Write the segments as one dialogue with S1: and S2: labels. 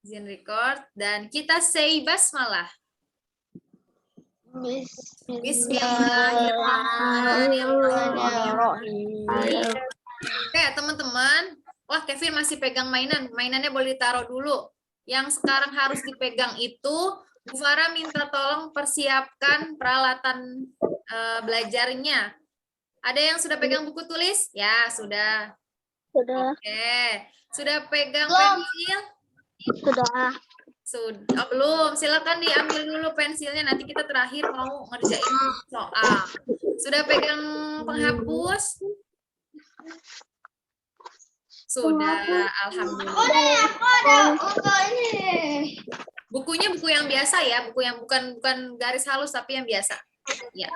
S1: Izin record dan kita say basmalah. Bismillahirrahmanirrahim. Oke, teman-teman. Wah, Kevin masih pegang mainan. Mainannya boleh ditaruh dulu. Yang sekarang harus dipegang itu, Bu Farah minta tolong persiapkan peralatan belajarnya. Ada yang sudah pegang buku tulis? Ya, sudah.
S2: Sudah.
S1: Oke. Sudah pegang pensil?
S2: Sudah.
S1: Sudah. Oh, belum. Silakan diambil dulu pensilnya. Nanti kita terakhir mau ngerjain soal. Sudah pegang penghapus? Sudah. Alhamdulillah. Bukunya buku yang biasa ya, buku yang bukan garis halus tapi yang biasa. Ya.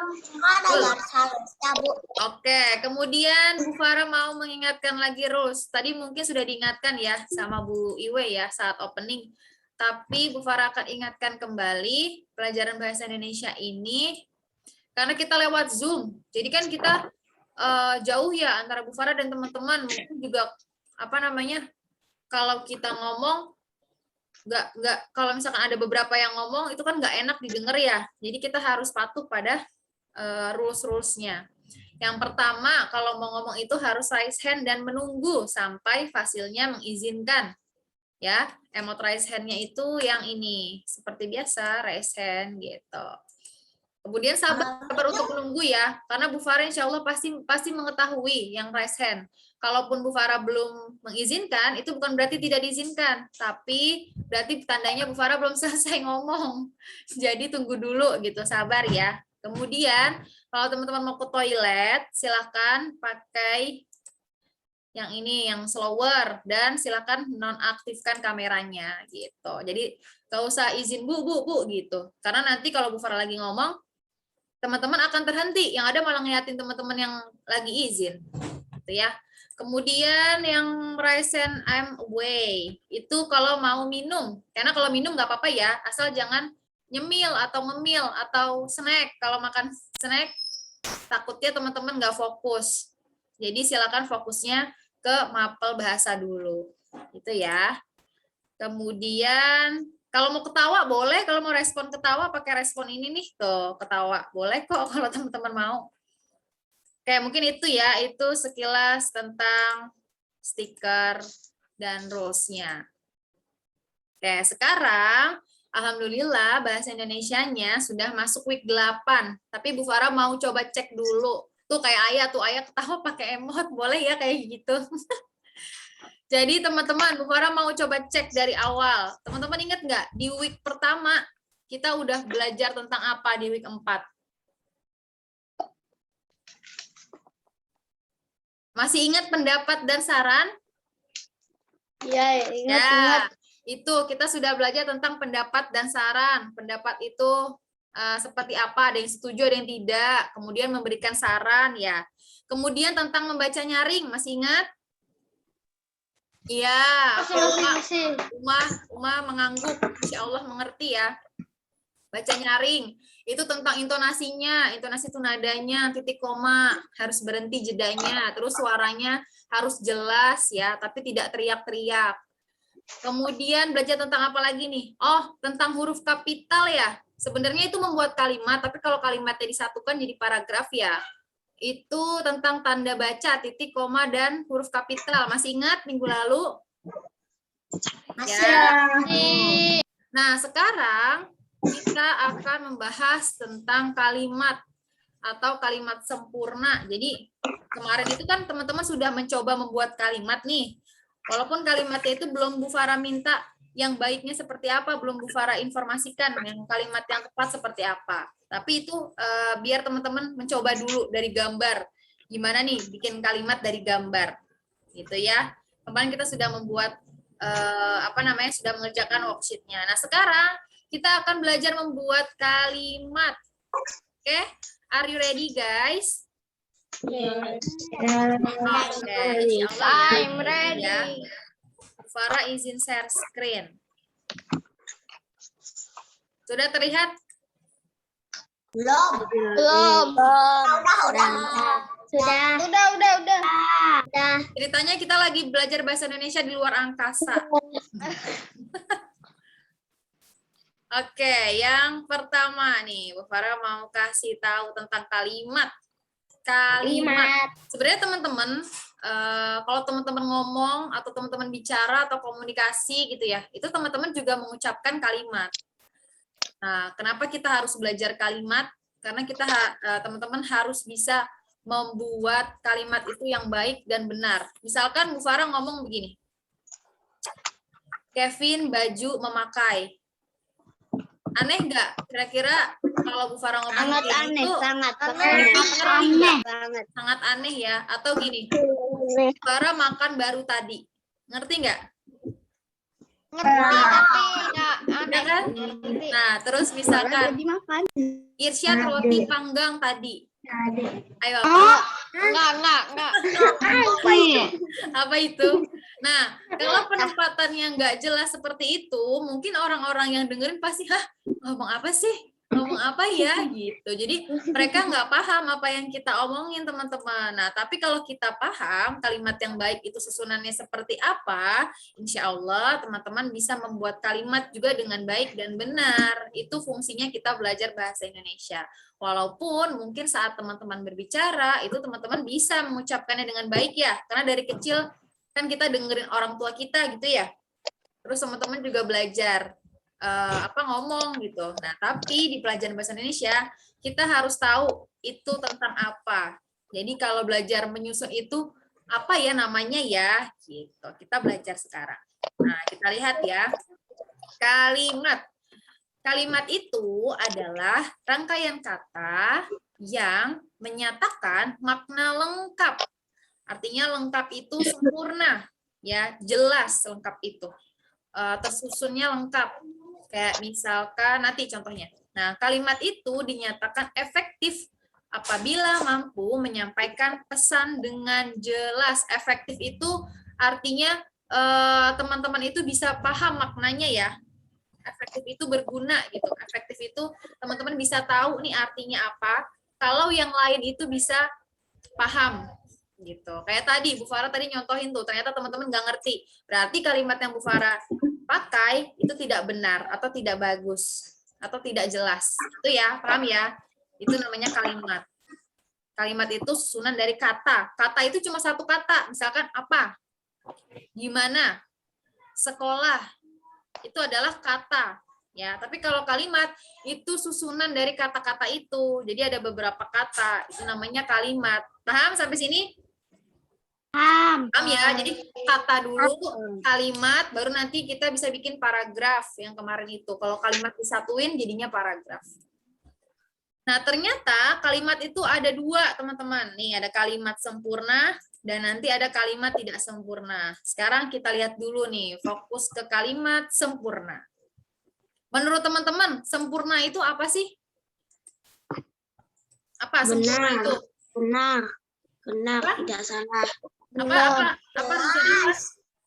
S1: Oke, kemudian Bu Farah mau mengingatkan lagi rules. Tadi mungkin sudah diingatkan ya sama Bu Iwe ya saat opening. Tapi Bu Farah akan ingatkan kembali pelajaran bahasa Indonesia ini karena kita lewat Zoom. Jadi kan kita jauh ya antara Bu Farah dan teman-teman. Mungkin juga kalau kita ngomong nggak kalau misalkan ada beberapa yang ngomong itu kan nggak enak didengar ya. Jadi kita harus patuh pada rules-rulesnya. Yang pertama, kalau mau ngomong itu harus raise hand dan menunggu sampai fasilnya mengizinkan. Ya, emot raise hand-nya itu yang ini. Seperti biasa, raise hand gitu. Kemudian sabar untuk menunggu ya, karena Bu Farah insya Allah pasti mengetahui yang raise hand. Kalaupun Bu Farah belum mengizinkan, itu bukan berarti tidak diizinkan, tapi berarti tandanya Bu Farah belum selesai ngomong. Jadi tunggu dulu gitu, sabar ya. Kemudian kalau teman-teman mau ke toilet, silakan pakai yang ini, yang slower, dan silakan nonaktifkan kameranya gitu. Jadi nggak usah izin bu gitu, karena nanti kalau Bu Farah lagi ngomong, teman-teman akan terhenti, yang ada malah ngeliatin teman-teman yang lagi izin, gitu ya. Kemudian yang raise hand I'm away, itu kalau mau minum, karena kalau minum nggak apa-apa ya, asal jangan nyemil atau ngemil atau snack. Kalau makan snack, takutnya teman-teman nggak fokus. Jadi silakan fokusnya ke mapel bahasa dulu, gitu ya. Kemudian kalau mau ketawa boleh, kalau mau respon ketawa pakai respon ini nih, tuh ketawa boleh kok kalau teman-teman mau. Kayak mungkin itu ya, itu sekilas tentang stiker dan rules-nya. Oke, sekarang alhamdulillah bahasa Indonesianya sudah masuk week 8. Tapi Bu Farah mau coba cek dulu. Tuh kayak Ayah, ketawa pakai emot, boleh ya kayak gitu. Jadi teman-teman, Bu Farah mau coba cek dari awal. Teman-teman ingat nggak, di week pertama kita udah belajar tentang apa di week 4? Masih ingat pendapat dan saran?
S2: Ya, ingat.
S1: Itu kita sudah belajar tentang pendapat dan saran. Pendapat itu seperti apa, ada yang setuju, ada yang tidak. Kemudian memberikan saran ya. Kemudian tentang membaca nyaring, masih ingat? Iya,
S2: Masih.
S1: Uma mengangguk, insya Allah mengerti ya. Baca nyaring, itu tentang intonasinya, intonasi itu nadanya, titik koma, harus berhenti jedanya, terus suaranya harus jelas ya, tapi tidak teriak-teriak. Kemudian belajar tentang apa lagi nih? Oh, tentang huruf kapital ya. Sebenarnya itu membuat kalimat, tapi kalau kalimatnya disatukan jadi paragraf ya. Itu tentang tanda baca, titik, koma, dan huruf kapital. Masih ingat minggu lalu?
S2: Masih.
S1: Ya. Nah, sekarang kita akan membahas tentang kalimat atau kalimat sempurna. Jadi, kemarin itu kan teman-teman sudah mencoba membuat kalimat nih. Walaupun kalimatnya itu belum Bu Farah minta yang baiknya seperti apa, belum Bu Farah informasikan yang kalimat yang tepat seperti apa. Tapi itu biar teman-teman mencoba dulu dari gambar. Gimana nih bikin kalimat dari gambar. Gitu ya. Kemarin kita sudah membuat sudah mengerjakan worksheet-nya. Nah, sekarang kita akan belajar membuat kalimat. Oke? Are you ready, guys?
S2: Yes.
S1: I'm ready. Ya. Farah izin share screen. Sudah terlihat?
S2: Belum. Sudah.
S1: Ceritanya kita lagi belajar bahasa Indonesia di luar angkasa. Oke, yang pertama nih, Bu Farah mau kasih tahu tentang kalimat. Kalimat. Sebenarnya teman-teman, kalau teman-teman ngomong atau teman-teman bicara atau komunikasi gitu ya, itu teman-teman juga mengucapkan kalimat. Nah, kenapa kita harus belajar kalimat? Karena kita teman-teman harus bisa membuat kalimat itu yang baik dan benar. Misalkan Bu Farah ngomong begini, Kevin baju memakai. Aneh nggak? Kira-kira kalau Bu Farah ngomong
S2: Sangat
S1: kayak
S2: aneh,
S1: gitu,
S2: sangat
S1: aneh.
S2: banget.
S1: Sangat aneh ya. Atau gini, Bu Farah makan baru tadi. Ngerti nggak?
S2: Ngerti tapi nggak
S1: Ya
S2: aneh.
S1: kan? Nah, terus misalkan
S2: Dimakan.
S1: Irsyad roti panggang tadi. Ayo,
S2: Enggak.
S1: apa itu? Nah, kalau penempatannya nggak jelas seperti itu, mungkin orang-orang yang dengerin pasti, hah, ngomong apa sih? Ngomong apa ya? Gitu. Jadi mereka nggak paham apa yang kita omongin, teman-teman. Nah, tapi kalau kita paham kalimat yang baik itu susunannya seperti apa, insya Allah teman-teman bisa membuat kalimat juga dengan baik dan benar. Itu fungsinya kita belajar bahasa Indonesia. Walaupun mungkin saat teman-teman berbicara, itu teman-teman bisa mengucapkannya dengan baik ya. Karena dari kecil kan kita dengerin orang tua kita gitu ya. Terus teman-teman juga belajar ngomong gitu. Nah, tapi di pelajaran bahasa Indonesia, kita harus tahu itu tentang apa. Jadi kalau belajar menyusun itu, apa ya namanya ya? Gitu. Kita belajar sekarang. Nah, kita lihat ya. Kalimat. Kalimat itu adalah rangkaian kata yang menyatakan makna lengkap. Artinya lengkap itu sempurna, ya, jelas lengkap itu. Tersusunnya lengkap. Kayak misalkan nanti contohnya. Nah, kalimat itu dinyatakan efektif apabila mampu menyampaikan pesan dengan jelas. Efektif itu artinya teman-teman itu bisa paham maknanya ya. Efektif itu berguna gitu. Efektif itu teman-teman bisa tahu nih artinya apa. Kalau yang lain itu bisa paham gitu. Kayak tadi Bu Farah tadi nyontohin tuh, ternyata teman-teman nggak ngerti. Berarti kalimat yang Bu Farah pakai itu tidak benar atau tidak bagus atau tidak jelas. Itu ya, paham ya? Itu namanya kalimat. Kalimat itu susunan dari kata. Kata itu cuma satu kata. Misalkan apa? Gimana? Sekolah. Itu adalah kata. Ya, tapi kalau kalimat itu susunan dari kata-kata itu. Jadi ada beberapa kata. Itu namanya kalimat. Paham sampai sini? Paham ya, jadi kata dulu, kalimat, baru nanti kita bisa bikin paragraf yang kemarin itu. Kalau kalimat disatuin jadinya paragraf. Nah, ternyata kalimat itu ada dua, teman-teman. Nih, ada kalimat sempurna dan nanti ada kalimat tidak sempurna. Sekarang kita lihat dulu nih, fokus ke kalimat sempurna. Menurut teman-teman, sempurna itu apa sih? Apa sempurna itu?
S2: Benar, tidak salah.
S1: Apa?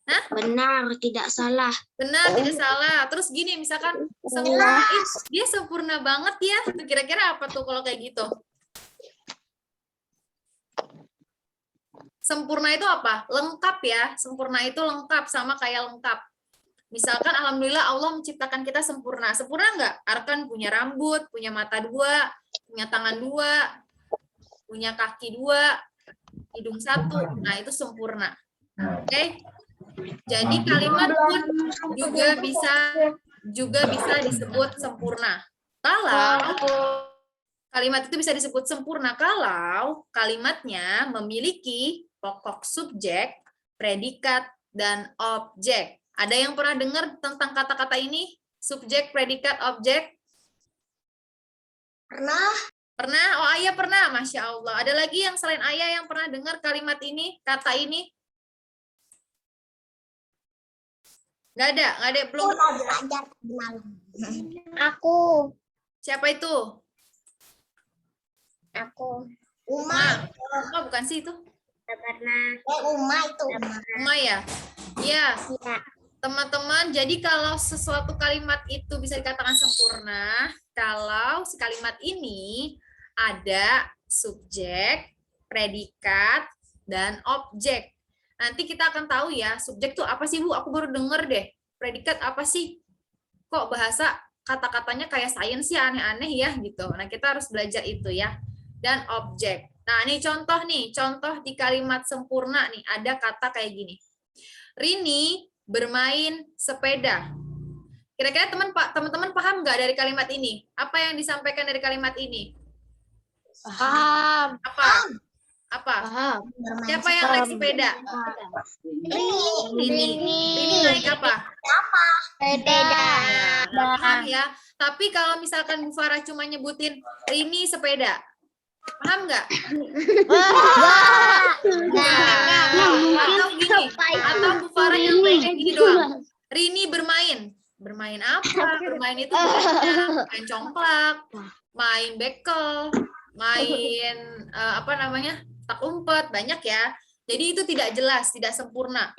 S1: Hah?
S2: Benar, tidak salah.
S1: Benar, tidak salah. Terus gini, misalkan sempurna, dia sempurna banget ya. Kira-kira apa tuh kalau kayak gitu? Sempurna itu apa? Lengkap ya. Sempurna itu lengkap, sama kayak lengkap. Misalkan alhamdulillah Allah menciptakan kita sempurna. Sempurna nggak? Arkan punya rambut, punya mata dua, punya tangan dua, punya kaki dua, hidung satu. Nah, itu sempurna. Oke. Jadi kalimat pun juga bisa disebut sempurna. Kalau kalimat itu bisa disebut sempurna kalau kalimatnya memiliki pokok subjek, predikat, dan objek. Ada yang pernah dengar tentang kata-kata ini? Subjek, predikat, objek? Pernah? Oh, Ayah pernah. Masya Allah. Ada lagi yang selain Ayah yang pernah dengar kalimat ini, kata ini? Nggak ada, belum.
S2: Aku.
S1: Siapa itu?
S2: Aku.
S1: Uma bukan sih itu?
S2: Uma itu.
S1: Uma ya? Iya. Teman-teman, jadi kalau sesuatu kalimat itu bisa dikatakan sempurna, kalau si kalimat ini ada subjek, predikat, dan objek. Nanti kita akan tahu ya, subjek tuh apa sih Bu? Aku baru denger deh. Predikat apa sih? Kok bahasa kata-katanya kayak sains ya, aneh-aneh ya gitu. Nah, kita harus belajar itu ya. Dan objek. Nah, ini contoh di kalimat sempurna nih, ada kata kayak gini. Rini bermain sepeda. Kira-kira teman-teman paham nggak dari kalimat ini? Apa yang disampaikan dari kalimat ini?
S2: Paham.
S1: Apa?
S2: Paham.
S1: Siapa yang naik sepeda? Rini naik apa?
S2: Sepeda.
S1: Nah, paham ya. Tapi kalau misalkan Bu Farah cuma nyebutin Rini sepeda, paham nggak? Atau gini, atau Bu Farah nyampaikan gini doang. Rini bermain. Bermain apa? Bermain itu banyak. Main congklak, main bekel, main apa namanya? Tak umpet, banyak ya. Jadi itu tidak jelas, tidak sempurna.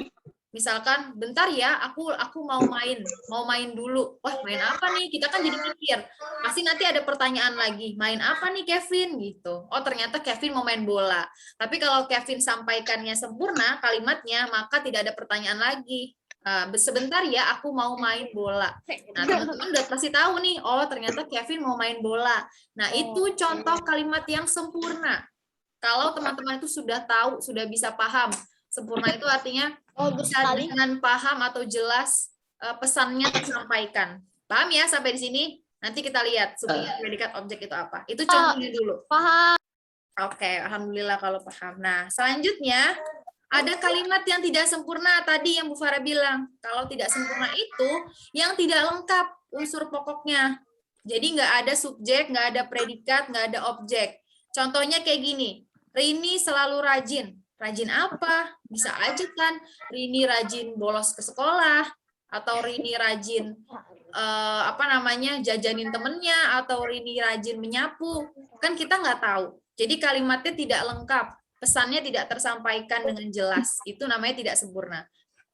S1: Misalkan, bentar ya, aku mau main dulu. Wah, main apa nih? Kita kan jadi mikir. Pasti nanti ada pertanyaan lagi. Main apa nih Kevin? Gitu. Oh, ternyata Kevin mau main bola. Tapi kalau Kevin sampaikannya sempurna kalimatnya, maka tidak ada pertanyaan lagi. Sebentar ya, aku mau main bola. Nah, teman-teman udah pasti tahu nih, oh ternyata Kevin mau main bola. Nah, itu contoh kalimat yang sempurna. Kalau teman-teman itu sudah tahu, sudah bisa paham. Sempurna itu artinya bisa dengan paham atau jelas pesannya tersampaikan. Paham ya sampai di sini? Nanti kita lihat subjek, predikat, objek itu apa. Itu contohnya dulu.
S2: Paham.
S1: Oke, alhamdulillah kalau paham. Nah, selanjutnya ada kalimat yang tidak sempurna tadi yang Bu Farah bilang. Kalau tidak sempurna itu yang tidak lengkap unsur pokoknya. Jadi nggak ada subjek, nggak ada predikat, nggak ada objek. Contohnya kayak gini. Rini selalu rajin. Rajin apa? Bisa aja kan Rini rajin bolos ke sekolah, atau Rini rajin jajanin temennya, atau Rini rajin menyapu. Kan kita nggak tahu. Jadi kalimatnya tidak lengkap, pesannya tidak tersampaikan dengan jelas. Itu namanya tidak sempurna.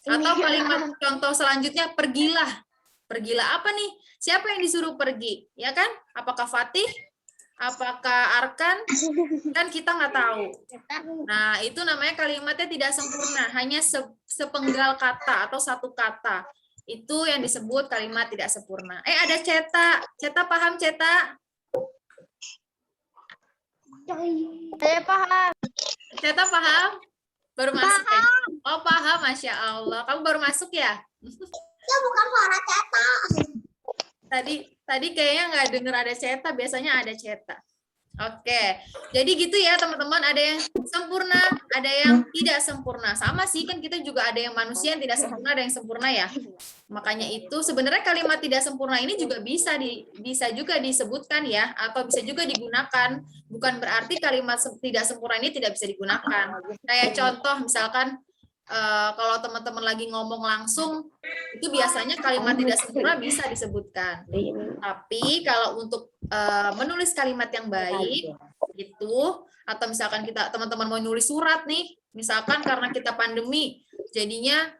S1: Atau kalimat contoh selanjutnya, pergilah. Pergilah apa nih? Siapa yang disuruh pergi? Ya kan? Apakah Fatih? Apakah Arkan? Kan kita nggak tahu. Nah, itu namanya kalimatnya tidak sempurna, hanya sepenggal kata atau satu kata. Itu yang disebut kalimat tidak sempurna. Ada Ceta. Ceta paham, Ceta?
S2: Saya paham.
S1: Ceta paham? Baru masuk ya? Oh, paham, Masya Allah. Kamu baru masuk ya?
S2: Itu bukan suara Ceta.
S1: Tadi kayaknya nggak dengar ada Ceta, biasanya ada Ceta. Oke, jadi gitu ya teman-teman, ada yang sempurna, ada yang tidak sempurna. Sama sih, kan kita juga ada yang manusia yang tidak sempurna, ada yang sempurna ya. Makanya itu sebenarnya kalimat tidak sempurna ini juga bisa juga disebutkan ya, atau bisa juga digunakan. Bukan berarti kalimat tidak sempurna ini tidak bisa digunakan. Kayak contoh misalkan, kalau teman-teman lagi ngomong langsung, itu biasanya kalimat tidak sempurna bisa disebutkan. Tapi kalau untuk menulis kalimat yang baik, itu, atau misalkan teman-teman mau nulis surat nih, misalkan karena kita pandemi, jadinya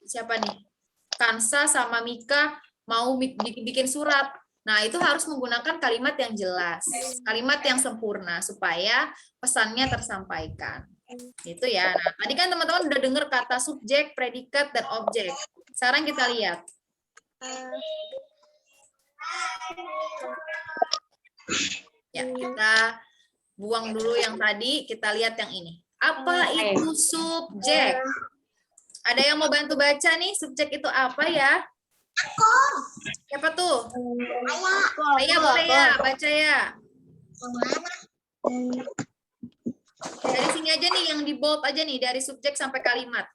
S1: siapa nih? Kansa sama Mika mau bikin surat. Nah, itu harus menggunakan kalimat yang jelas, kalimat yang sempurna, supaya pesannya tersampaikan. Itu ya. Nah, tadi kan teman-teman udah dengar kata subjek, predikat, dan objek. Sekarang kita lihat. Ya, kita buang dulu yang tadi, kita lihat yang ini. Apa itu subjek? Ada yang mau bantu baca nih, subjek itu apa ya?
S2: Aku.
S1: Siapa tuh?
S2: Ayah.
S1: Boleh ya, baca ya. Dari sini aja nih, yang di bold aja nih, dari subjek sampai kalimat.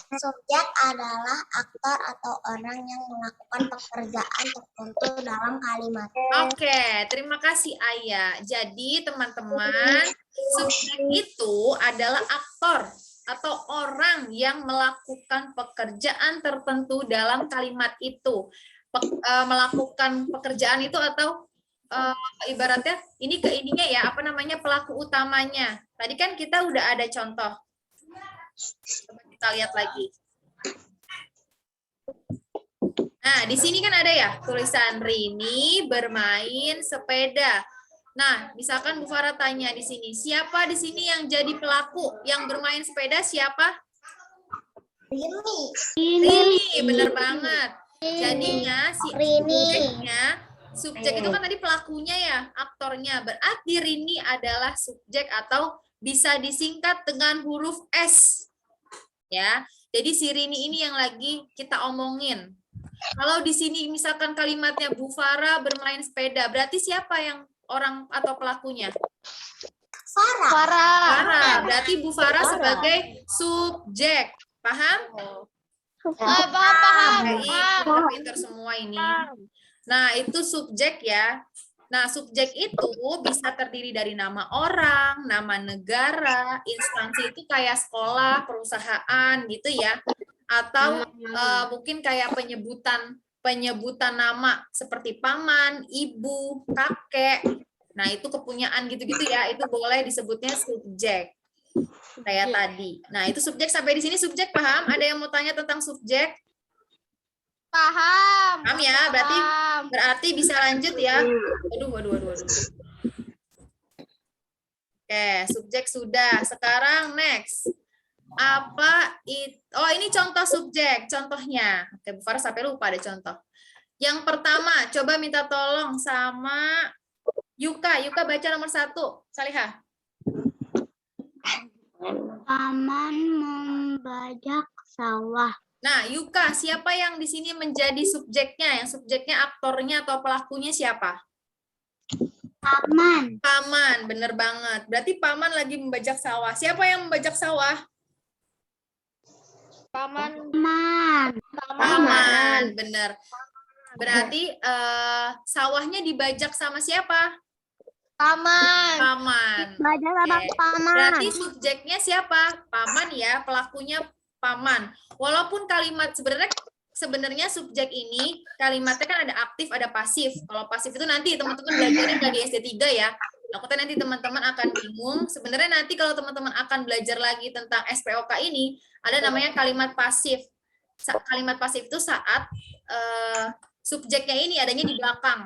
S2: Subjek adalah aktor atau orang yang melakukan pekerjaan tertentu dalam kalimat.
S1: Oke, terima kasih Ayah. Jadi teman-teman, subjek itu adalah aktor atau orang yang melakukan pekerjaan tertentu dalam kalimat itu. Melakukan pekerjaan itu atau ibaratnya ini ke ininya ya, apa namanya, pelaku utamanya. Tadi kan kita udah ada contoh. Coba kita lihat lagi. Nah, di sini kan ada ya tulisan Rini bermain sepeda. Nah, misalkan Bu Farah tanya di sini, siapa di sini yang jadi pelaku yang bermain sepeda? Siapa? Rini, bener banget. Jadinya si subjek itu kan tadi pelakunya ya, aktornya. Berarti Rini adalah subjek atau bisa disingkat dengan huruf S. Ya. Jadi si Rini ini yang lagi kita omongin. Kalau di sini misalkan kalimatnya Bu Farah bermain sepeda, berarti siapa yang orang atau pelakunya? Farah. Berarti Bu Farah sebagai subjek. Paham?
S3: Paham.
S1: Pintar semua ini. Nah, itu subjek ya. Nah, subjek itu bisa terdiri dari nama orang, nama negara, instansi itu kayak sekolah, perusahaan gitu ya. Atau mungkin kayak penyebutan nama seperti paman, ibu, kakek. Nah, itu kepunyaan gitu-gitu ya. Itu boleh disebutnya subjek. Kayak tadi. Nah, itu subjek sampai di sini subjek paham? Ada yang mau tanya tentang subjek?
S3: Paham.
S1: Paham ya? Berarti bisa lanjut ya. Waduh. Oke, subjek sudah. Sekarang next. Oh, ini contoh subjek, contohnya. Oke, Bu Farah sampai lupa ada contoh. Yang pertama, coba minta tolong sama Yuka. Yuka baca nomor 1. Salihah.
S2: Paman membajak sawah.
S1: Nah, Yuka, siapa yang di sini menjadi subjeknya? Yang subjeknya aktornya atau pelakunya siapa?
S2: Paman.
S1: Paman, bener banget. Berarti paman lagi membajak sawah. Siapa yang membajak sawah?
S3: Paman.
S1: Paman, bener. Berarti sawahnya dibajak sama siapa? Paman.
S2: Bajak sama paman.
S1: Berarti subjeknya siapa? Paman ya, pelakunya paman. Walaupun kalimat sebenarnya subjek ini kalimatnya kan ada aktif, ada pasif. Kalau pasif itu nanti teman-teman belajarnya lagi SD3 ya. Takutnya nanti teman-teman akan bingung. Sebenarnya nanti kalau teman-teman akan belajar lagi tentang SPOK ini, ada namanya kalimat pasif. Kalimat pasif itu saat subjeknya ini adanya di belakang.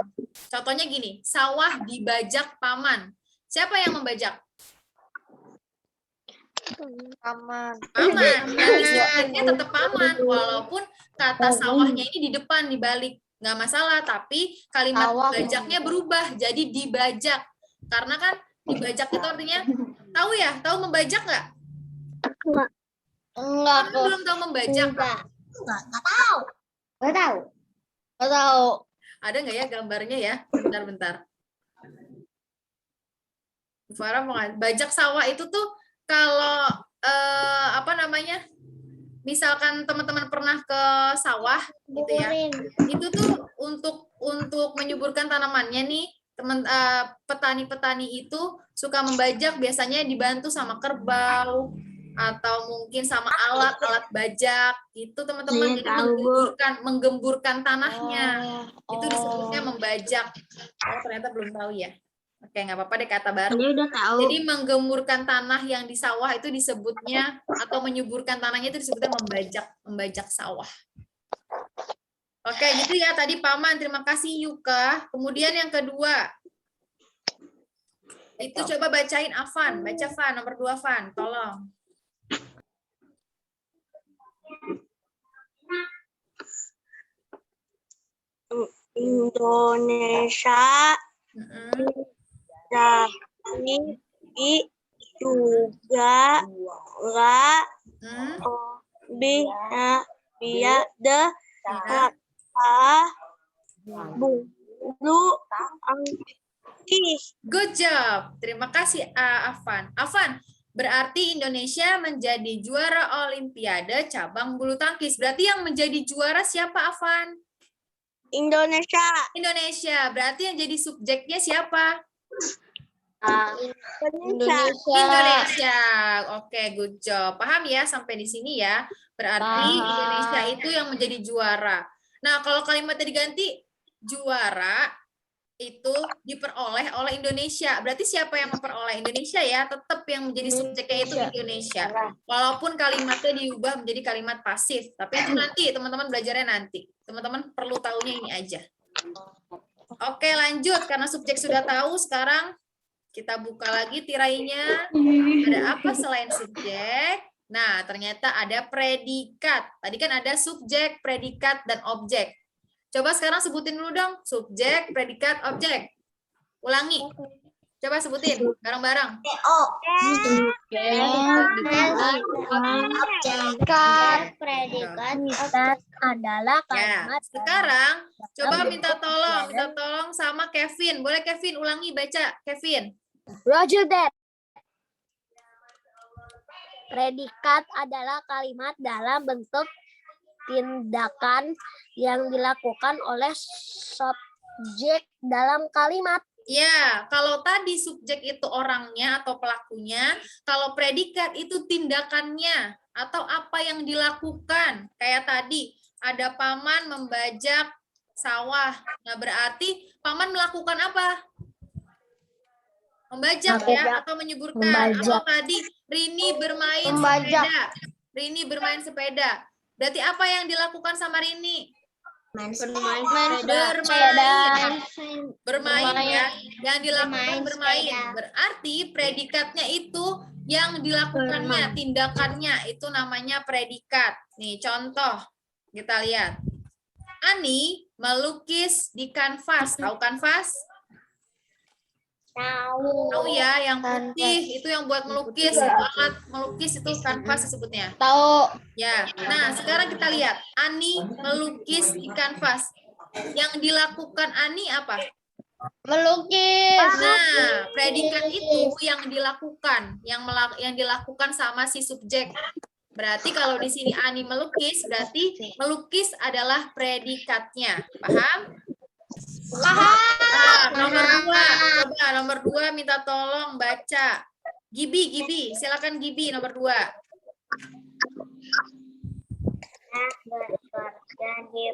S1: Contohnya gini, sawah dibajak paman. Siapa yang membajak?
S3: Paman.
S1: Berarti subjeknya tetap paman, walaupun kata sawahnya ini di depan, di balik. Nggak masalah, tapi kalimat bajaknya berubah, jadi dibajak. Karena kan dibajak itu artinya, tahu ya? Tahu membajak nggak?
S3: Enggak.
S1: Belum tahu membajak?
S2: Nggak tahu.
S1: Ada nggak ya gambarnya ya? Bentar. Farah mau bajak sawah itu tuh kalau misalkan teman-teman pernah ke sawah gitu ya, itu tuh untuk menyuburkan tanamannya nih, petani-petani itu suka membajak, biasanya dibantu sama kerbau atau mungkin sama alat bajak itu teman-teman. Jadi menggemburkan tanahnya. Itu disebutnya membajak. Oh, ternyata belum tahu ya. Oke, nggak apa-apa deh, kata baru.
S2: Udah tahu.
S1: Jadi menggemburkan tanah yang di sawah itu disebutnya, atau menyuburkan tanahnya itu disebutnya membajak sawah. Oke, gitu ya tadi paman. Terima kasih Yuka. Kemudian yang kedua, itu coba bacain Afan. Baca Van, nomor 2 Van, tolong.
S2: Indonesia jadi juga biada bulu angkis.
S1: Good job. Terima kasih Afan. Afan, berarti Indonesia menjadi juara Olimpiade cabang bulu tangkis. Berarti yang menjadi juara siapa, Afan? Indonesia. Berarti yang jadi subjeknya siapa? Indonesia. Oke, good job. Paham ya sampai di sini ya? Berarti Indonesia itu yang menjadi juara. Nah, kalau kalimatnya diganti juara itu diperoleh oleh Indonesia. Berarti siapa yang memperoleh? Indonesia ya, tetap yang menjadi subjeknya itu Indonesia. Walaupun kalimatnya diubah menjadi kalimat pasif, tapi itu nanti teman-teman belajarnya nanti. Teman-teman perlu tahunya ini aja. Oke, lanjut. Karena subjek sudah tahu, sekarang kita buka lagi tirainya. Ada apa selain subjek? Nah, ternyata ada predikat. Tadi kan ada subjek, predikat, dan objek. Coba sekarang sebutin dulu dong, subjek, predikat, objek. Ulangi. Coba sebutin bareng-bareng.
S2: Predikat adalah
S1: Ya, sekarang coba minta tolong sama Kevin. Boleh Kevin ulangi baca, Kevin.
S2: Roger that. Predikat adalah kalimat dalam bentuk tindakan yang dilakukan oleh subjek dalam kalimat.
S1: Ya, kalau tadi subjek itu orangnya atau pelakunya, kalau predikat itu tindakannya atau apa yang dilakukan. Kayak tadi, ada paman membajak sawah. Nah, berarti paman melakukan apa? Membajak ya, atau menyuburkan. Atau tadi, Rini bermain sepeda. Rini bermain sepeda. Berarti apa yang dilakukan sama Rini? Bermain ya, yang dilakukan bermain. Berarti predikatnya itu yang dilakukannya, tindakannya itu namanya predikat. Nih contoh, kita lihat. Ani melukis di kanvas. Tahu kanvas? Tahu ya, yang putih itu yang buat melukis, alat melukis itu kanvas disebutnya.
S2: Tahu.
S1: Ya, nah sekarang kita lihat Ani melukis di kanvas. Yang dilakukan Ani apa?
S2: Melukis.
S1: Nah, predikat itu yang dilakukan, yang dilakukan sama si subjek. Berarti kalau di sini Ani melukis, berarti melukis adalah predikatnya. Paham? Nah, nomor 2, coba nomor 2 minta tolong baca. Gibi, silakan Gibi nomor 2.
S2: Bekerja di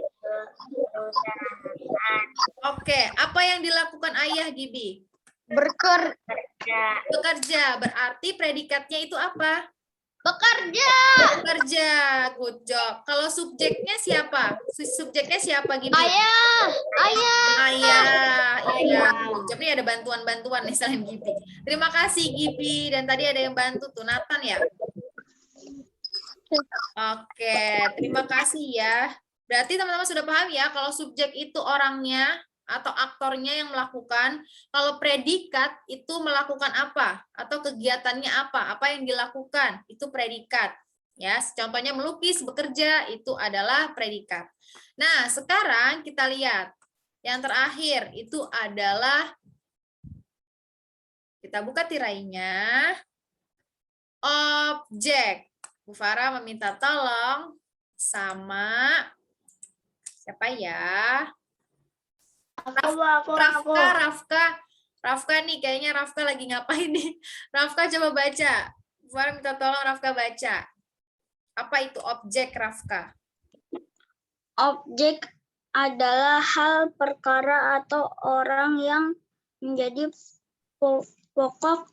S2: perusahaan.
S1: Oke, apa yang dilakukan ayah Gibi?
S2: Bekerja.
S1: Bekerja, berarti predikatnya itu apa?
S2: Bekerja.
S1: Bekerja, good job. Kalau subjeknya siapa? Subjeknya siapa Gibi?
S2: Ayah.
S1: Iya. Jadi ada bantuan-bantuan nih selain Gibi. Terima kasih Gibi, dan tadi ada yang bantu tuh Nathan ya. Oke, terima kasih ya. Berarti teman-teman sudah paham ya kalau subjek itu orangnya atau aktornya yang melakukan, kalau predikat itu melakukan apa atau kegiatannya apa yang dilakukan, itu predikat. Ya, contohnya melukis, bekerja itu adalah predikat. Nah, sekarang kita lihat yang terakhir itu adalah kita buka tirainya. Objek. Bu Farah meminta tolong sama siapa ya? Rafka nih, kayaknya Rafka lagi ngapain nih? Rafka coba baca. Bu Farah minta tolong Rafka baca. Apa itu objek, Rafka?
S2: Objek adalah hal, perkara, atau orang yang menjadi pokok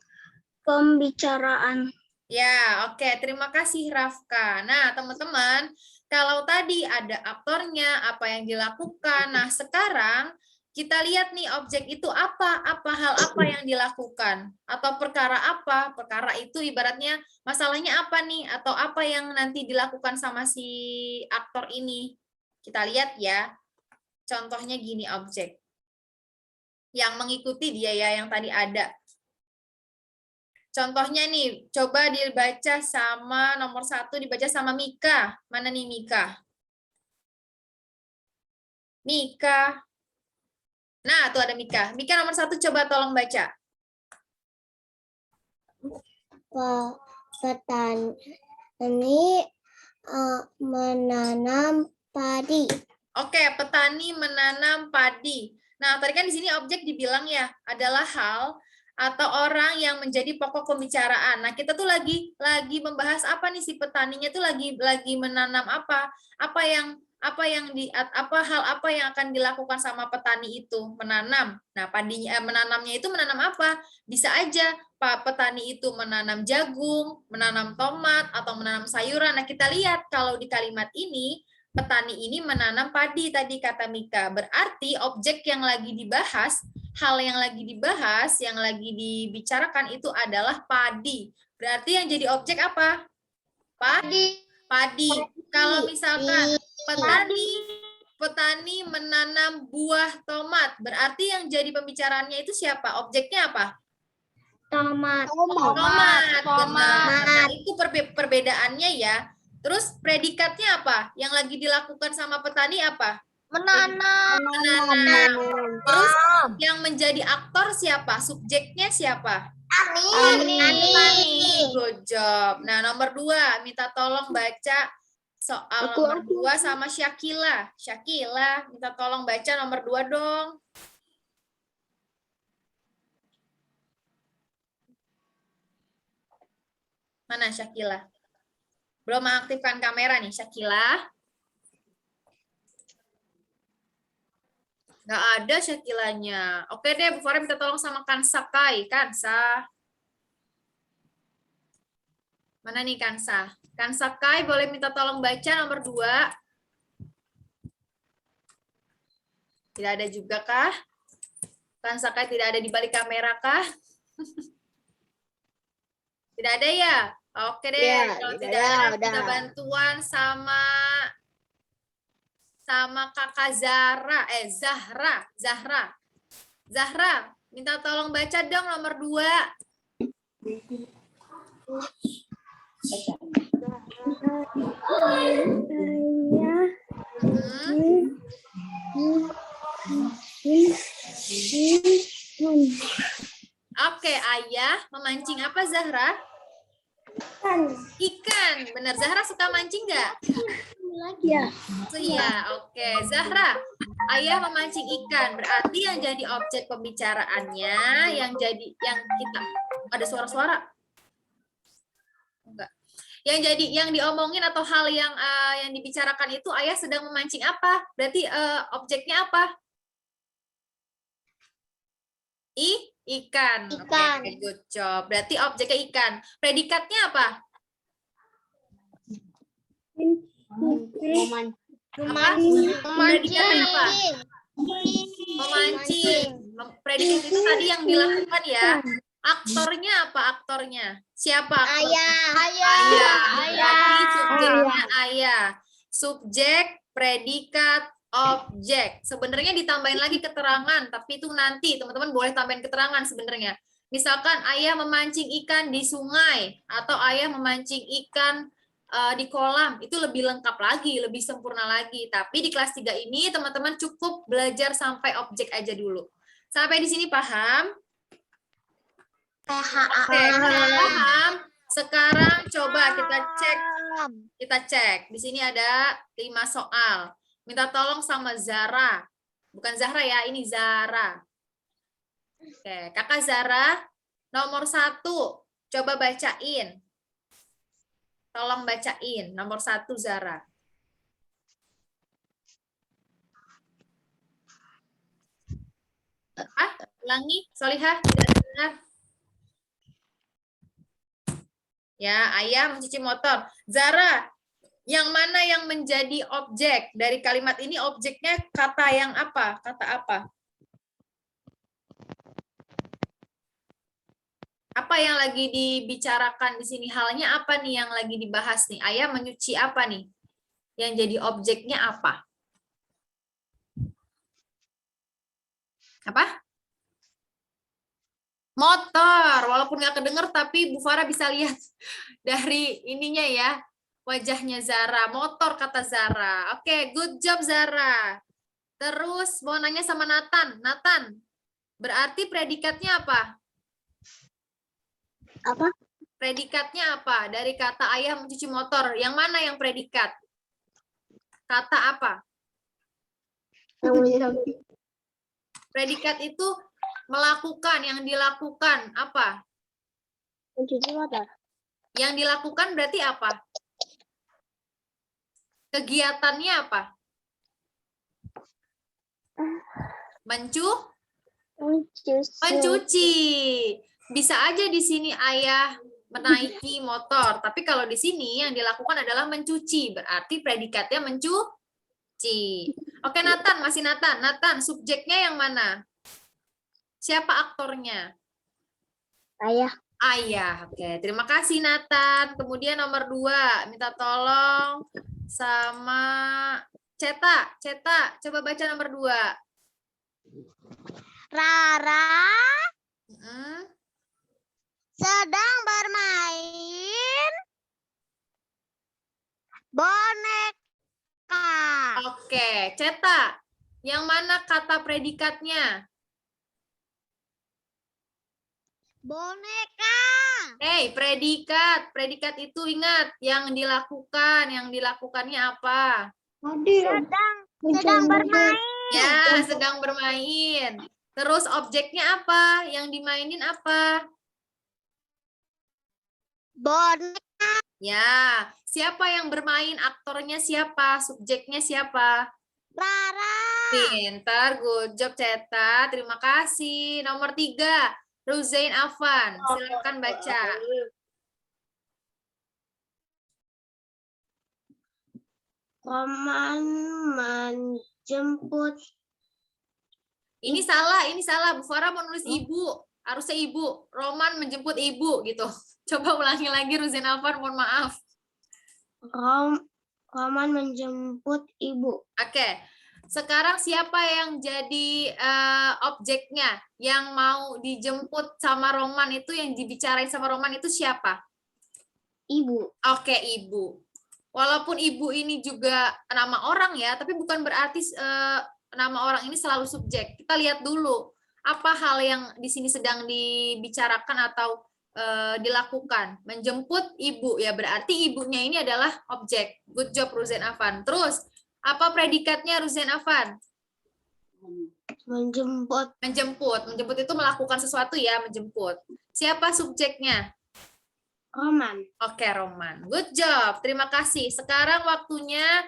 S2: pembicaraan.
S1: Ya, oke. Terima kasih, Rafka. Nah, teman-teman, kalau tadi ada aktornya, apa yang dilakukan. Nah, sekarang kita lihat nih objek itu apa hal apa yang dilakukan. Atau perkara apa. Perkara itu ibaratnya masalahnya apa nih. Atau apa yang nanti dilakukan sama si aktor ini. Kita lihat ya. Contohnya gini objek. Yang mengikuti dia ya, yang tadi ada. Contohnya nih, coba dibaca sama nomor 1, dibaca sama Mika. Mana nih Mika? Mika. Nah, tuh ada Mika. Mika nomor 1 coba tolong baca.
S2: Petani menanam padi.
S1: Oke, petani menanam padi. Nah, tadi kan di sini objek dibilang ya, adalah hal atau orang yang menjadi pokok pembicaraan. Nah, kita tuh lagi membahas apa nih, si petaninya tuh lagi menanam apa hal apa yang akan dilakukan sama petani itu, menanam. Nah, padinya menanamnya itu menanam apa? Bisa aja Pak petani itu menanam jagung, menanam tomat atau menanam sayuran. Nah, kita lihat kalau di kalimat ini petani ini menanam padi tadi kata Mika. Berarti objek yang lagi dibahas, hal yang lagi dibahas, yang lagi dibicarakan itu adalah padi. Berarti yang jadi objek apa? Padi. Kalau misalkan petani petani menanam buah tomat. Berarti yang jadi pembicaraannya itu siapa? Objeknya apa?
S2: Tomat.
S1: Tomat. Benar. Nah, itu perbedaannya ya. Terus predikatnya apa? Yang lagi dilakukan sama petani apa?
S2: Menanam.
S1: Terus yang menjadi aktor siapa? Subjeknya siapa?
S2: Petani.
S1: Good job. Nah, nomor 2, minta tolong baca soal nomor 2 sama Syakila. Syakila, minta tolong baca nomor 2 dong. Mana Syakila? Belum mengaktifkan kamera nih, Syakila. Nggak ada Syakilanya. Oke deh, Bu Farah minta tolong sama Kansa Kai. Kansa. Mana nih Kansa? Kansa Kai boleh minta tolong baca nomor 2. Tidak ada juga kah? Kansa Kai tidak ada di balik kamera kah? Tidak ada ya? Oke deh,
S2: Ya,
S1: kalau
S2: tidak
S1: tidak
S2: ada,
S1: ada,
S2: udah.
S1: minta bantuan sama Kakak Zahra. Zahra, minta tolong baca dong nomor 2. Oke, ayah memancing apa Zahra? Ikan. Benar, Zahra suka mancing nggak?
S2: Ya.
S1: Iya, oke. Zahra, ayah memancing ikan. Berarti yang jadi objek pembicaraannya, yang kita ada suara-suara. Enggak. Yang diomongin atau hal yang dibicarakan itu ayah sedang memancing apa? Berarti objeknya apa? Ikan.
S2: Ikan.
S1: Oke, good job. Berarti objeknya ikan. Predikatnya apa? Predikatnya apa? Memancing. Predikat itu tadi yang dilakukan ya. Aktornya apa aktornya? Siapa aktornya? Ayah. Berarti subjeknya ayah. Subjek, predikat, objek. Sebenarnya ditambahin lagi keterangan, tapi itu nanti teman-teman boleh tambahin keterangan sebenarnya. Misalkan ayah memancing ikan di sungai atau ayah memancing ikan di kolam, itu lebih lengkap lagi, lebih sempurna lagi. Tapi di kelas 3 ini teman-teman cukup belajar sampai objek aja dulu. Sampai di sini paham? Oke, paham. Sekarang coba kita cek. Di sini ada 5 soal. Minta tolong sama Zara. Bukan Zahra ya, ini Zara. Oke, Kakak Zara, nomor 1. Coba bacain. Tolong bacain. Nomor 1, Zara. Ulangi, Solihah, tidak dengar. Ya, ayah mencuci motor. Zara, yang mana yang menjadi objek dari kalimat ini? Objeknya kata yang apa? Kata apa? Apa yang lagi dibicarakan di sini? Halnya apa nih yang lagi dibahas nih? Ayah menyuci apa nih? Yang jadi objeknya apa? Apa? Motor. Walaupun nggak kedenger, tapi Bu Farah bisa lihat dari ininya ya. Wajahnya Zara. Motor kata Zara. Oke, good job Zara. Terus mau nanya sama Nathan. Nathan, berarti predikatnya apa?
S2: Apa?
S1: Predikatnya apa? Dari kata ayah mencuci motor. Yang mana yang predikat? Kata apa? Predikat itu melakukan, yang dilakukan apa?
S2: Mencuci motor.
S1: Yang dilakukan berarti apa? Kegiatannya apa? Mencuci. Bisa aja di sini ayah menaiki motor, tapi kalau di sini yang dilakukan adalah mencuci, berarti predikatnya mencuci. Oke, Nathan, masih Nathan. Nathan, subjeknya yang mana? Siapa aktornya?
S2: Ayah.
S1: Ayah. Oke, terima kasih Nathan. Kemudian nomor 2, minta tolong sama Ceta, coba baca nomor 2.
S2: Rara
S1: Hmm.
S2: sedang bermain boneka.
S1: Oke, Ceta. Yang mana kata predikatnya?
S2: Boneka.
S1: Predikat. Predikat itu ingat yang dilakukan. Yang dilakukannya apa?
S2: Sedang bermain.
S1: Ya, sedang bermain. Terus objeknya apa? Yang dimainin apa?
S2: Boneka.
S1: Ya, siapa yang bermain? Aktornya siapa? Subjeknya siapa?
S2: Rara.
S1: Pintar, good job Ceta. Terima kasih. Nomor 3, Ruzain Afan. Silakan baca.
S2: Roman menjemput.
S1: Ini salah. Bu Farah mau nulis ibu. Harusnya ibu. Roman menjemput ibu gitu. Coba ulangi lagi Ruzain Afan, mohon maaf.
S2: Roman menjemput ibu.
S1: Oke. Sekarang siapa yang jadi objeknya? Yang mau dijemput sama Roman itu, yang dibicarain sama Roman itu siapa?
S2: Ibu.
S1: Oke, ibu. Walaupun ibu ini juga nama orang ya, tapi bukan berarti nama orang ini selalu subjek. Kita lihat dulu apa hal yang di sini sedang dibicarakan atau dilakukan. Menjemput ibu ya, berarti ibunya ini adalah objek. Good job Ruzain Afan. Terus apa predikatnya Ruzain Afan?
S2: Menjemput.
S1: Menjemput itu melakukan sesuatu ya, menjemput. Siapa subjeknya?
S2: Roman.
S1: Oke, Roman. Good job. Terima kasih. Sekarang waktunya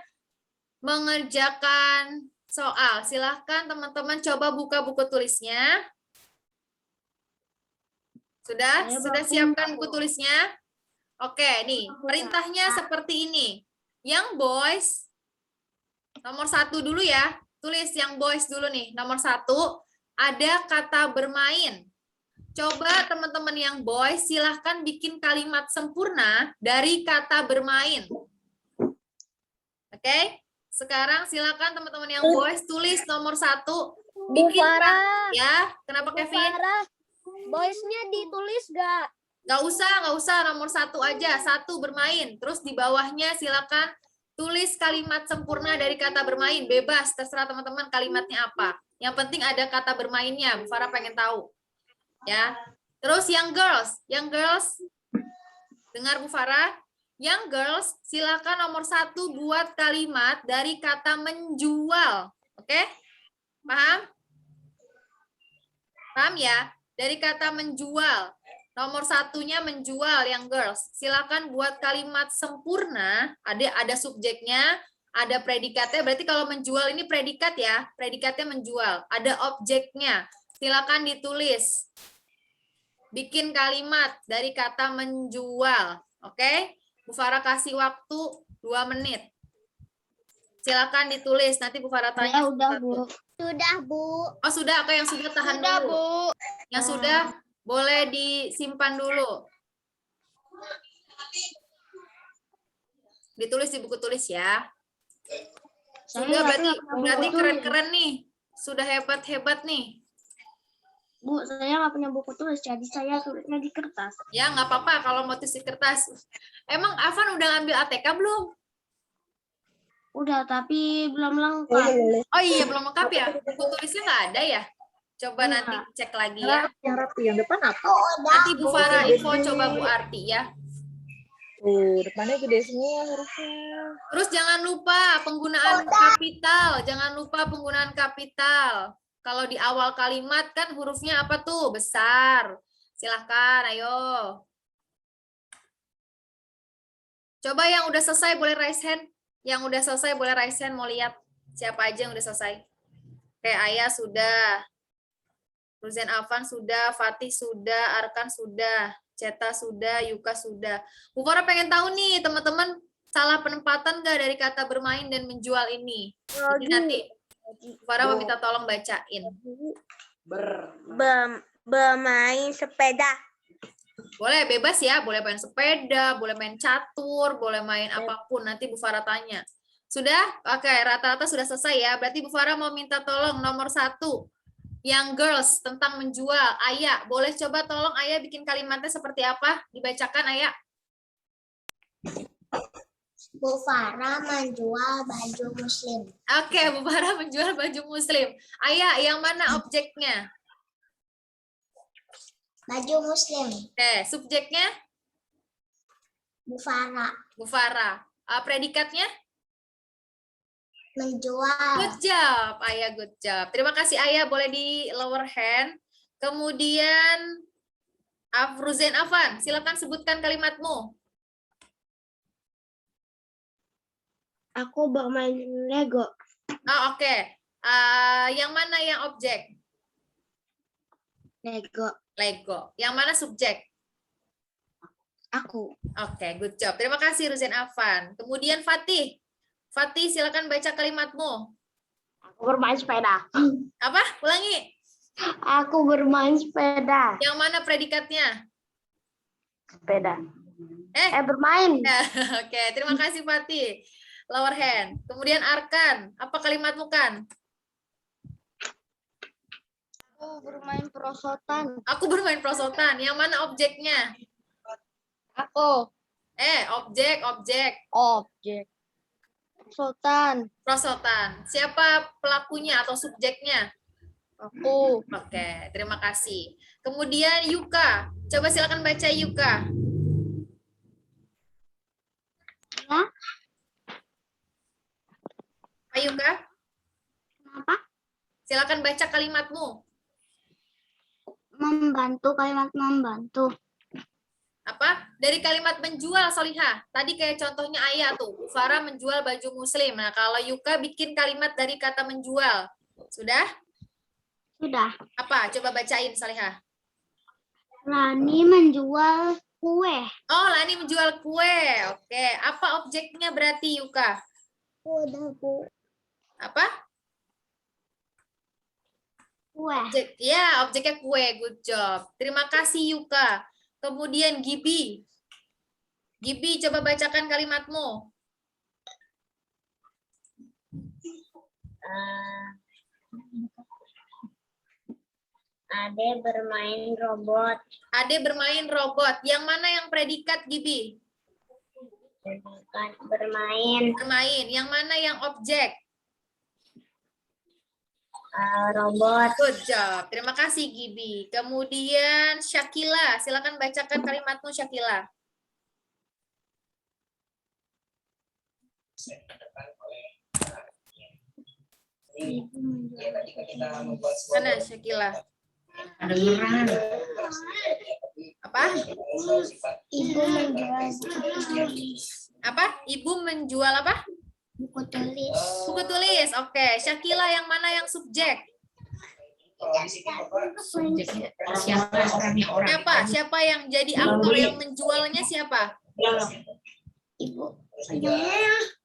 S1: mengerjakan soal. Silahkan teman-teman coba buka buku tulisnya. Sudah? Sudah siapkan buku tulisnya? Oke, nih. Perintahnya seperti ini. Yang boys, nomor 1 dulu ya. Tulis yang boys dulu nih. Nomor 1, ada kata bermain. Coba teman-teman yang boys silahkan bikin kalimat sempurna dari kata bermain. Oke? Sekarang silakan teman-teman yang boys tulis nomor 1. Bikin ya. Kenapa Kevin?
S2: Boysnya ditulis gak?
S1: Gak usah. Nomor 1 aja. 1 bermain. Terus di bawahnya silakan tulis kalimat sempurna dari kata bermain. Bebas, terserah teman-teman kalimatnya apa. Yang penting ada kata bermainnya. Bu Farah pengen tahu. Ya. Terus yang girls, dengar Bu Farah, yang girls silakan nomor 1 buat kalimat dari kata menjual. Oke? Paham? Paham ya? Dari kata menjual. Nomor 1-nya menjual yang girls. Silakan buat kalimat sempurna, ada subjeknya, ada predikatnya. Berarti kalau menjual ini predikat ya, predikatnya menjual. Ada objeknya. Silakan ditulis. Bikin kalimat dari kata menjual. Oke? Bu Farah kasih waktu 2 menit. Silakan ditulis. Nanti Bu Farah tanya.
S2: Udah, Bu. Sudah, Bu.
S1: Oh, sudah. Oke, yang sudah tahan
S2: Sudah,
S1: dulu.
S2: Bu.
S1: Yang sudah boleh disimpan dulu. Ditulis di buku tulis ya. Sudah, berarti keren-keren nih. Sudah hebat-hebat nih.
S2: Bu, saya nggak punya buku tulis, jadi saya tulisnya di kertas.
S1: Ya, nggak apa-apa kalau mau tulis di kertas. Emang Afan udah ngambil ATK belum?
S2: Udah, tapi belum lengkap.
S1: Oh iya, belum lengkap ya? Buku tulisnya nggak ada ya? Coba nanti cek lagi ya.
S3: Yang rapi, yang depan apa?
S1: Nanti Bu Farah info coba Bu Arti ya.
S3: Depannya gede semua hurufnya.
S1: Terus jangan lupa penggunaan kapital. Jangan lupa penggunaan kapital. Kalau di awal kalimat kan hurufnya apa tuh? Besar. Silahkan, ayo. Coba yang udah selesai boleh raise hand. Yang udah selesai boleh raise hand, mau lihat siapa aja yang udah selesai. Kayak Ayah sudah. Ruzain Afan sudah, Fatih sudah, Arkan sudah, Ceta sudah, Yuka sudah. Bu Farah pengen tahu nih, teman-teman salah penempatan nggak dari kata bermain dan menjual ini? Jadi nanti Bu Farah meminta tolong bacain.
S2: Bermain sepeda.
S1: Boleh bebas ya, boleh main sepeda, boleh main catur, boleh main apapun. Nanti Bu Farah tanya. Sudah? Oke, rata-rata sudah selesai ya. Berarti Bu Farah mau minta tolong nomor 1. Yang girls tentang menjual. Ayah, boleh coba tolong Ayah bikin kalimatnya seperti apa? Dibacakan Ayah.
S2: Bu Farah menjual baju muslim.
S1: Oke, Bu Farah menjual baju muslim. Ayah, yang mana objeknya?
S2: Baju muslim.
S1: Oke, subjeknya?
S2: Bu Farah
S1: Bu Farah. Predikatnya?
S2: menjual.
S1: Good job, Ayah, good job. Terima kasih Ayah, boleh di lower hand. Kemudian Afruzen Afan, silakan sebutkan kalimatmu.
S2: Aku bermain Lego.
S1: Oh, oke. Yang mana yang objek?
S2: Lego.
S1: Lego. Yang mana subjek?
S2: Aku.
S1: Oke, good job. Terima kasih Ruzen Afan. Kemudian Fatih. Fatih, silakan baca kalimatmu.
S2: Aku bermain sepeda.
S1: Apa? Ulangi.
S2: Aku bermain sepeda.
S1: Yang mana predikatnya?
S2: Sepeda.
S1: Eh,
S2: Bermain.
S1: oke. Terima kasih Fatih. Lower hand. Kemudian Arkan. Apa kalimatmu kan?
S2: Aku bermain perosotan.
S1: Aku bermain prosotan. Yang mana objeknya?
S2: Aku.
S1: Objek.
S2: Objek. Perosotan.
S1: Prosotan. Siapa pelakunya atau subjeknya?
S2: Aku.
S1: Oke, terima kasih. Kemudian Yuka. Coba silakan baca Yuka.
S2: Ya.
S1: Pak Yuka,
S2: Kenapa?
S1: silakan baca kalimatmu.
S2: Membantu, kalimat membantu.
S1: Apa? Dari kalimat menjual, Solihah. Tadi kayak contohnya Ayah tuh. Bu Farah menjual baju muslim. Nah, kalau Yuka bikin kalimat dari kata menjual. Sudah?
S2: Sudah.
S1: Apa? Coba bacain, Solihah.
S2: Rani menjual kue.
S1: Oh, Lani menjual kue. Oke. Apa objeknya berarti, Yuka?
S2: Udah, Bu.
S1: Apa?
S2: Kue.
S1: Ya, objeknya kue. Good job. Terima kasih, Yuka. Kemudian Gibi. Gibi, coba bacakan kalimatmu.
S2: Ade bermain robot.
S1: Ade bermain robot. Yang mana yang predikat, Gibi?
S2: Bermain
S1: Bermain. Yang mana yang objek?
S2: robot.
S1: Good job. Terima kasih, Gibi. Kemudian Syakila. Silakan bacakan kalimatmu, Syakila. Mana Syakila? Apa?
S2: Ibu menjual
S1: Apa? Ibu menjual apa?
S2: buku tulis.
S1: Buku tulis. Oke. Syakila, yang mana yang subjek?
S4: Siapa orangnya orang?
S1: Siapa? Siapa yang jadi aktor yang menjualnya siapa?
S2: Ibu.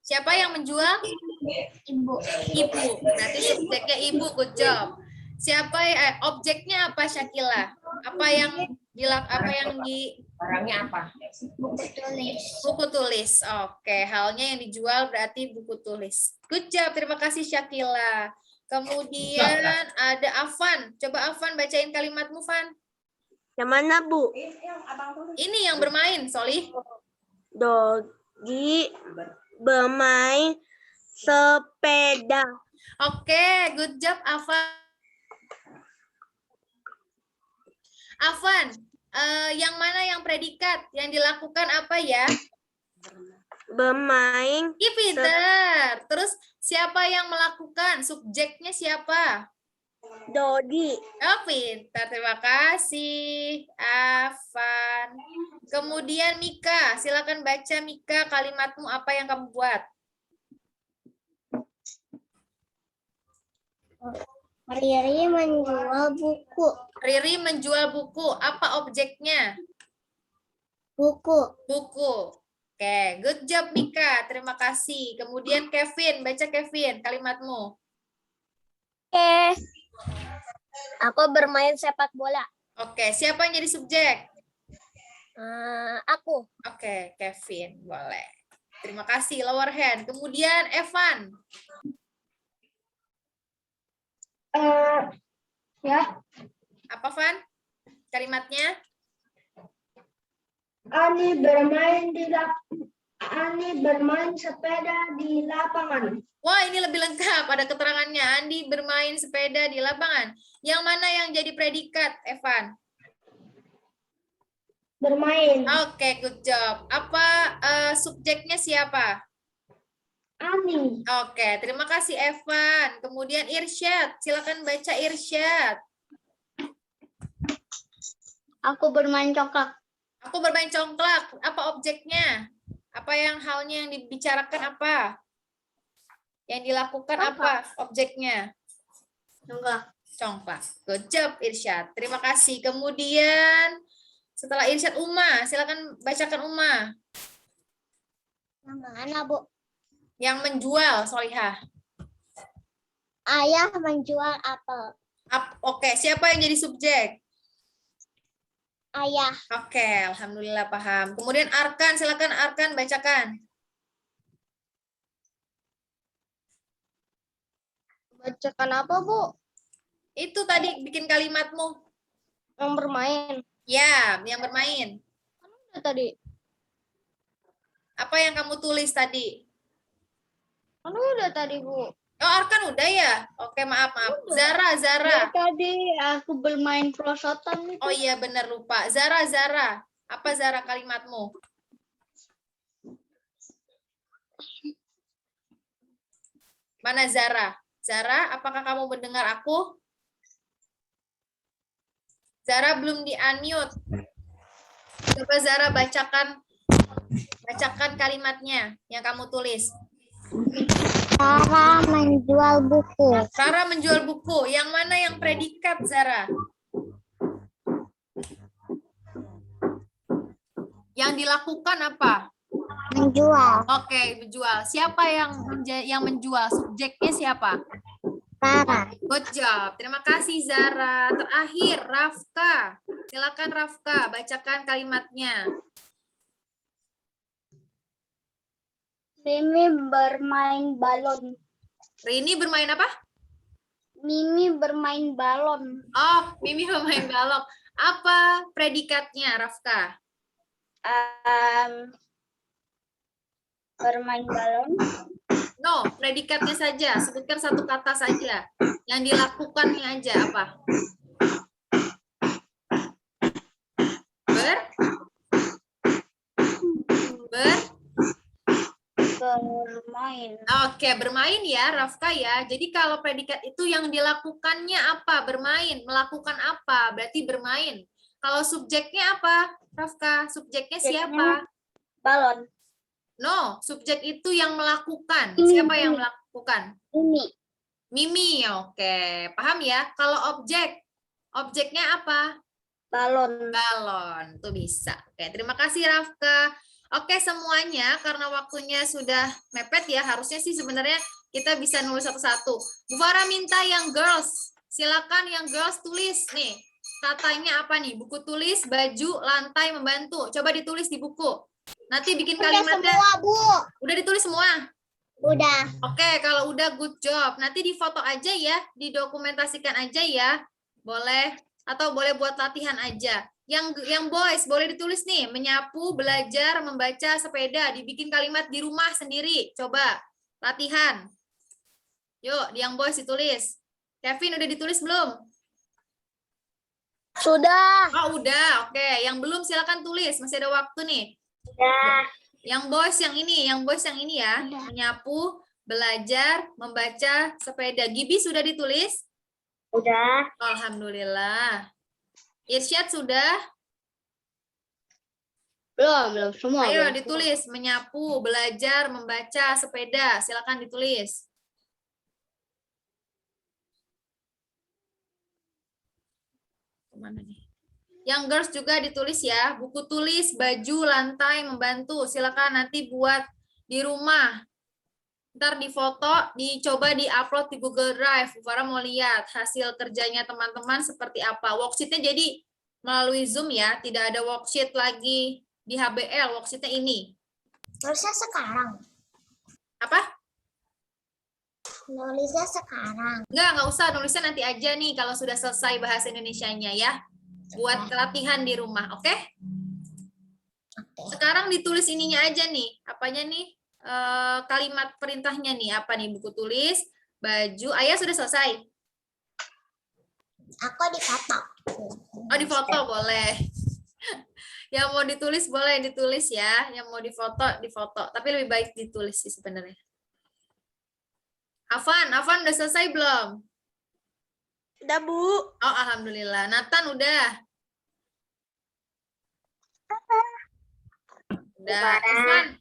S1: Siapa yang menjual?
S2: Ibu.
S1: Ibu. Berarti subjeknya ibu. Good job. Siapa objeknya apa, Syakila? Apa yang di
S4: Orangnya apa?
S2: Buku tulis.
S1: buku tulis? Oke, halnya yang dijual berarti buku tulis. Good job. Terima kasih, Syakila. Kemudian ada Afan. Coba Afan bacain kalimatmu, Van.
S2: Yang mana, Bu?
S1: Ini yang bermain, Solih.
S2: Dogi bermain sepeda.
S1: Oke, good job, Afan. Afan, yang mana yang predikat? Yang dilakukan apa ya?
S2: Bermain.
S1: Ih, pinter. Terus siapa yang melakukan? Subjeknya siapa?
S2: Dodi.
S1: Oh, pintar. Terima kasih, Afan. Kemudian Mika, silakan baca Mika kalimatmu apa yang kamu buat.
S2: Riri menjual buku.
S1: Riri menjual buku. Apa objeknya?
S2: Buku.
S1: Buku. Oke, good job Mika. Terima kasih. Kemudian Kevin, baca Kevin kalimatmu.
S2: Oke. Aku bermain sepak bola.
S1: Oke, siapa yang jadi subjek?
S2: Aku.
S1: Oke, Kevin, boleh. Terima kasih, lower hand. Kemudian Evan.
S2: Ya,
S1: Apa, Van? Kalimatnya?
S2: Ani bermain sepeda di lapangan.
S1: Wah, ini lebih lengkap. Ada keterangannya. Andi bermain sepeda di lapangan. Yang mana yang jadi predikat, Evan?
S2: Bermain.
S1: Oke, good job. Apa subjeknya siapa?
S2: Ani.
S1: Oke, terima kasih Evan. Kemudian Irsyad, silakan baca Irsyad.
S2: Aku bermain congklak.
S1: Aku bermain congklak. Apa objeknya? Apa yang halnya yang dibicarakan apa? Yang dilakukan apa objeknya?
S2: Congklak.
S1: Congklak. Good job Irsyad. Terima kasih. Kemudian setelah Irsyad Uma, silakan bacakan Uma.
S2: Yang mana, Bu?
S1: Yang menjual, Solihah.
S2: Ayah menjual apel.
S1: Oke, siapa yang jadi subjek?
S2: Ayah.
S1: Oke, alhamdulillah paham. Kemudian Arkan, silakan Arkan bacakan.
S2: Bacakan apa, Bu?
S1: Itu tadi bikin kalimatmu.
S2: Yang bermain.
S1: Ya, yang bermain.
S2: Tadi.
S1: Apa yang kamu tulis tadi?
S2: Kan udah tadi, Bu.
S1: Oh, Arkan udah ya? Oke, maaf. Zara.
S2: Tadi aku bermain perosotan itu.
S1: Oh iya, benar lupa. Zara. Apa Zara kalimatmu? Mana Zara? Zara, apakah kamu mendengar aku? Zara belum di-unmute. Coba Zara bacakan kalimatnya yang kamu tulis.
S2: Cara menjual buku.
S1: Zara menjual buku. Yang mana yang predikat, Zara? Yang dilakukan apa?
S2: Menjual.
S1: Oke, menjual. Siapa yang menjual? Subjeknya siapa?
S2: Cara.
S1: Good job. Terima kasih, Zara. Terakhir, Rafka. Silakan Rafka, bacakan kalimatnya.
S2: Mimi bermain balon.
S1: Rini bermain apa?
S2: Mimi bermain balon.
S1: Oh, Mimi bermain balok. Apa predikatnya, Rafka?
S2: Bermain balon.
S1: No, predikatnya saja. Sebutkan satu kata saja. Yang dilakukannya aja apa?
S2: Bermain.
S1: Oke, bermain ya, Rafka ya. Jadi kalau predikat itu yang dilakukannya apa? Bermain. Melakukan apa? Berarti bermain. Kalau subjeknya apa, Rafka? Subjeknya siapa?
S2: Balon.
S1: No, subjek itu yang melakukan. Siapa yang melakukan?
S2: Mimi.
S1: Mimi, oke. Paham ya? Kalau objeknya apa?
S2: Balon.
S1: Balon, tuh bisa. Oke, terima kasih Rafka. Oke semuanya, karena waktunya sudah mepet ya, harusnya sih sebenarnya kita bisa nulis satu-satu. Bu Farah minta yang girls, silakan yang girls tulis nih. Katanya apa nih? Buku tulis, baju, lantai, membantu. Coba ditulis di buku. Nanti bikin kalimatnya.
S2: Semua, Bu.
S1: Udah ditulis semua?
S2: Udah.
S1: Oke, kalau udah good job. Nanti difoto aja ya, didokumentasikan aja ya. Boleh, atau boleh buat latihan aja. Yang boys boleh ditulis nih, menyapu, belajar, membaca, sepeda, dibikin kalimat di rumah sendiri. Coba latihan. Yuk, yang boys ditulis. Kevin udah ditulis belum?
S2: Sudah.
S1: Oh, udah. Oke, yang belum silakan tulis, masih ada waktu nih.
S2: Sudah.
S1: Yang boys yang ini ya.
S2: Udah.
S1: Menyapu, belajar, membaca, sepeda. Gibi sudah ditulis?
S2: Udah.
S1: Alhamdulillah. Irsyad sudah?
S2: Belum semua.
S1: Ayo
S2: belum.
S1: ditulis, menyapu, belajar, membaca, sepeda. Silakan ditulis. Kemana nih? Yang girls juga ditulis ya. Buku tulis, baju, lantai, membantu. Silakan nanti buat di rumah. Ntar difoto, dicoba di-upload di Google Drive. Bu Farah mau lihat hasil kerjanya teman-teman seperti apa. Worksheet-nya jadi melalui Zoom ya. Tidak ada worksheet lagi di HBL. Worksheet-nya ini.
S2: Nulisnya sekarang.
S1: Apa?
S2: Nulisnya sekarang.
S1: Nggak usah, nulisnya nanti aja nih kalau sudah selesai bahasa Indonesianya ya. Buat latihan di rumah, oke?
S2: Oke.
S1: Sekarang ditulis ininya aja nih. Apanya nih? Kalimat perintahnya nih. Apa nih? Buku tulis, baju. Ayah sudah selesai?
S2: Aku difoto.
S1: Oh, di foto boleh. Yang mau ditulis boleh ditulis ya. Yang mau difoto, difoto. Tapi lebih baik ditulis sih sebenarnya. Afan udah selesai belum?
S2: Udah, Bu.
S1: Oh, alhamdulillah. Nathan udah. Udah.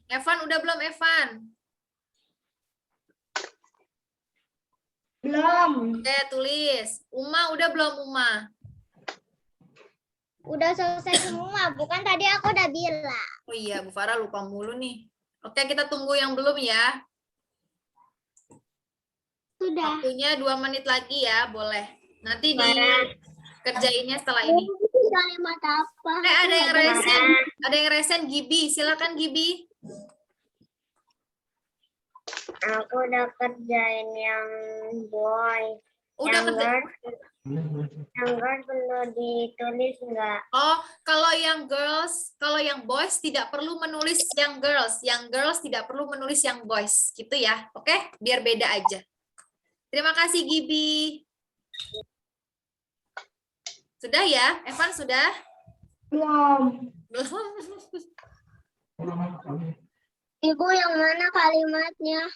S1: Evan udah belum Evan?
S2: Belum.
S1: Oke, tulis. Uma udah belum Uma?
S2: Udah selesai semua. Bukan tadi aku udah bilang.
S1: Oh iya, Bu Farah lupa mulu nih. Oke, kita tunggu yang belum ya.
S2: Sudah.
S1: Waktunya 2 menit lagi ya, boleh. Nanti dikerjainnya setelah ini.
S2: Kalimat apa?
S1: Ada yang resen. Ada yang resen Gibi. Silakan Gibi.
S2: Aku udah kerjain yang boy.
S1: Udah kerja.
S2: Yang girls perlu ditulis enggak?
S1: Oh, kalau yang girls, kalau yang boys tidak perlu menulis yang girls. Yang girls tidak perlu menulis yang boys. Gitu ya. Oke? Biar beda aja. Terima kasih Gibi. Sudah ya? Evan sudah?
S2: Belum.
S1: Belum.
S2: Ibu yang mana kalimatnya?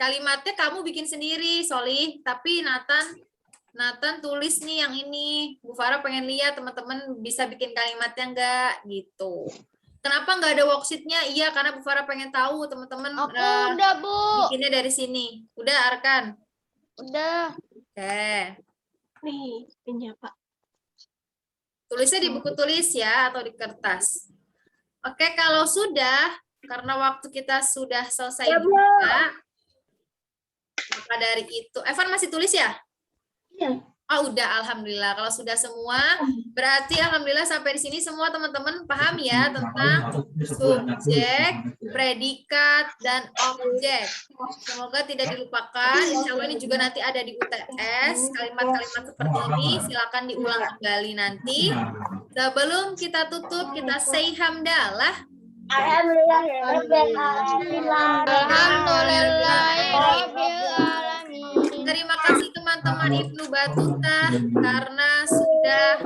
S1: Kalimatnya kamu bikin sendiri, Solih. Tapi Nathan tulis nih yang ini. Bu Farah pengen lihat teman-teman bisa bikin kalimatnya enggak gitu. Kenapa nggak ada worksheet-nya? Iya, karena Bu Farah pengen tahu teman-teman
S2: Udah, Bu.
S1: bikinnya dari sini. Udah, Arkan?
S2: Udah.
S1: Oke.
S2: Nih, ini Pak.
S1: Tulisnya di buku tulis ya, atau di kertas. Oke, kalau sudah, karena waktu kita sudah selesai juga, maka dari itu, Evan masih tulis ya?
S2: Iya.
S1: Oh, udah, alhamdulillah. Kalau sudah semua, berarti alhamdulillah sampai di sini semua teman-teman paham ya tentang subjek, predikat, dan objek. Semoga tidak dilupakan. Insya Allah ini juga nanti ada di UTS. Kalimat-kalimat seperti ini silakan diulang kembali nanti. Sebelum kita tutup, kita say hamdalah. Terima kasih teman-teman Ibnu Batuta karena sudah